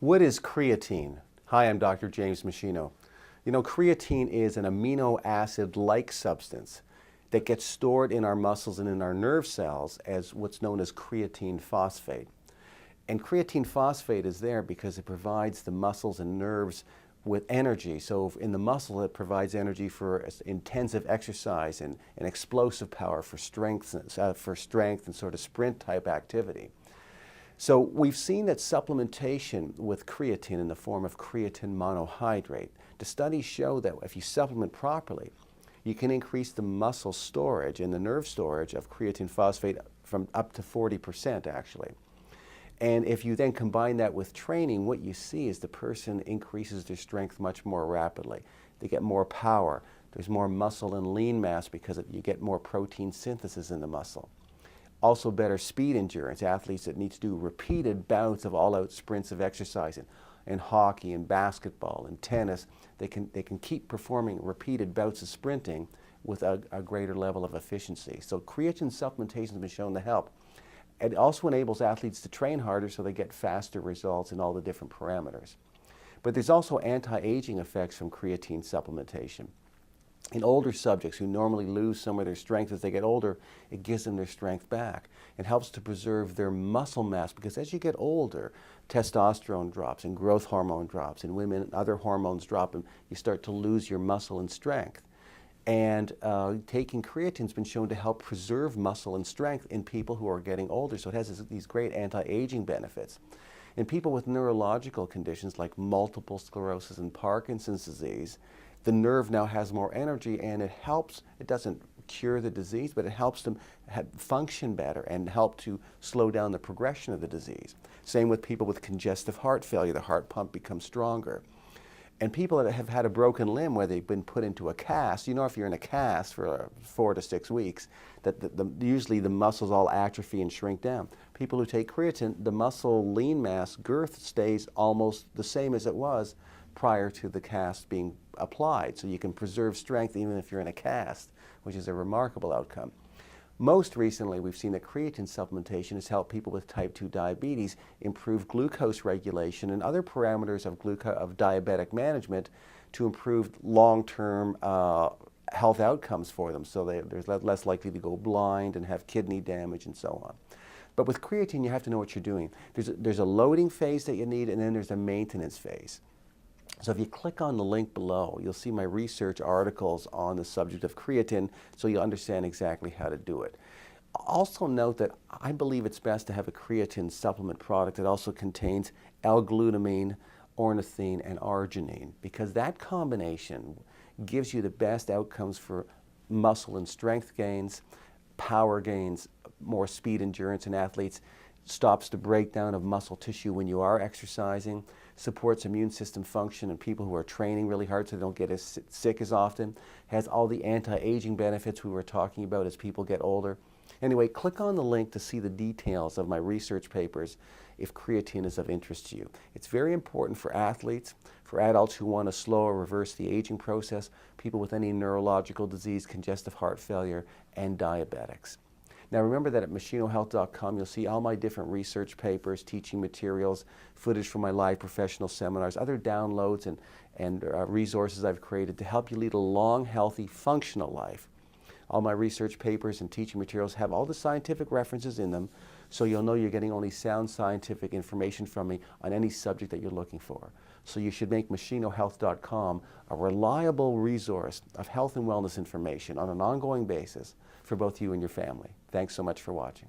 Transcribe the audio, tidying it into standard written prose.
What is creatine? Hi, I'm Dr. James Meschino. You know, creatine is an amino acid-like substance that gets stored in our muscles and in our nerve cells as what's known as creatine phosphate. And creatine phosphate is there because it provides the muscles and nerves with energy. So in the muscle, it provides energy for intensive exercise and explosive power for strength and sort of sprint type activity. So we've seen that supplementation with creatine in the form of creatine monohydrate, the studies show that if you supplement properly, you can increase the muscle storage and the nerve storage of creatine phosphate from up to 40% actually. And if you then combine that with training, what you see is the person increases their strength much more rapidly. They get more power. There's more muscle and lean mass because you get more protein synthesis in the muscle. Also better speed endurance. Athletes that need to do repeated bouts of all-out sprints of exercise in hockey and basketball and tennis, they can keep performing repeated bouts of sprinting with a greater level of efficiency. So creatine supplementation has been shown to help. It also enables athletes to train harder so they get faster results in all the different parameters. But there's also anti-aging effects from creatine supplementation. In older subjects who normally lose some of their strength as they get older, it gives them their strength back. It helps to preserve their muscle mass because as you get older, testosterone drops and growth hormone drops, and women, other hormones drop, and you start to lose your muscle and strength. And taking creatine has been shown to help preserve muscle and strength in people who are getting older. So it has these great anti-aging benefits. In people with neurological conditions like multiple sclerosis and Parkinson's disease, the nerve now has more energy and it helps, it doesn't cure the disease, but it helps them function better and help to slow down the progression of the disease. Same with people with congestive heart failure, the heart pump becomes stronger. And people that have had a broken limb where they've been put into a cast, you know if you're in a cast for 4 to 6 weeks, that usually the muscles all atrophy and shrink down. People who take creatine, the muscle lean mass, girth stays almost the same as it was prior to the cast being applied. So you can preserve strength even if you're in a cast, which is a remarkable outcome. Most recently, we've seen that creatine supplementation has helped people with type 2 diabetes improve glucose regulation and other parameters of diabetic management to improve long-term health outcomes for them. So they're less likely to go blind and have kidney damage and so on. But with creatine, you have to know what you're doing. There's a loading phase that you need, and then there's a maintenance phase. So if you click on the link below, you'll see my research articles on the subject of creatine, so you'll understand exactly how to do it. Also note that I believe it's best to have a creatine supplement product that also contains L-glutamine, ornithine, and arginine, because that combination gives you the best outcomes for muscle and strength gains, power gains, more speed endurance in athletes, stops the breakdown of muscle tissue when you are exercising, supports immune system function in people who are training really hard so they don't get as sick as often, has all the anti-aging benefits we were talking about as people get older. Anyway, click on the link to see the details of my research papers if creatine is of interest to you. It's very important for athletes, for adults who want to slow or reverse the aging process, people with any neurological disease, congestive heart failure, and diabetics. Now remember that at meschinohealth.com you'll see all my different research papers, teaching materials, footage from my live professional seminars, other downloads and resources I've created to help you lead a long, healthy, functional life. All my research papers and teaching materials have all the scientific references in them, so you'll know you're getting only sound scientific information from me on any subject that you're looking for. So you should make meschinohealth.com a reliable resource of health and wellness information on an ongoing basis for both you and your family. Thanks so much for watching.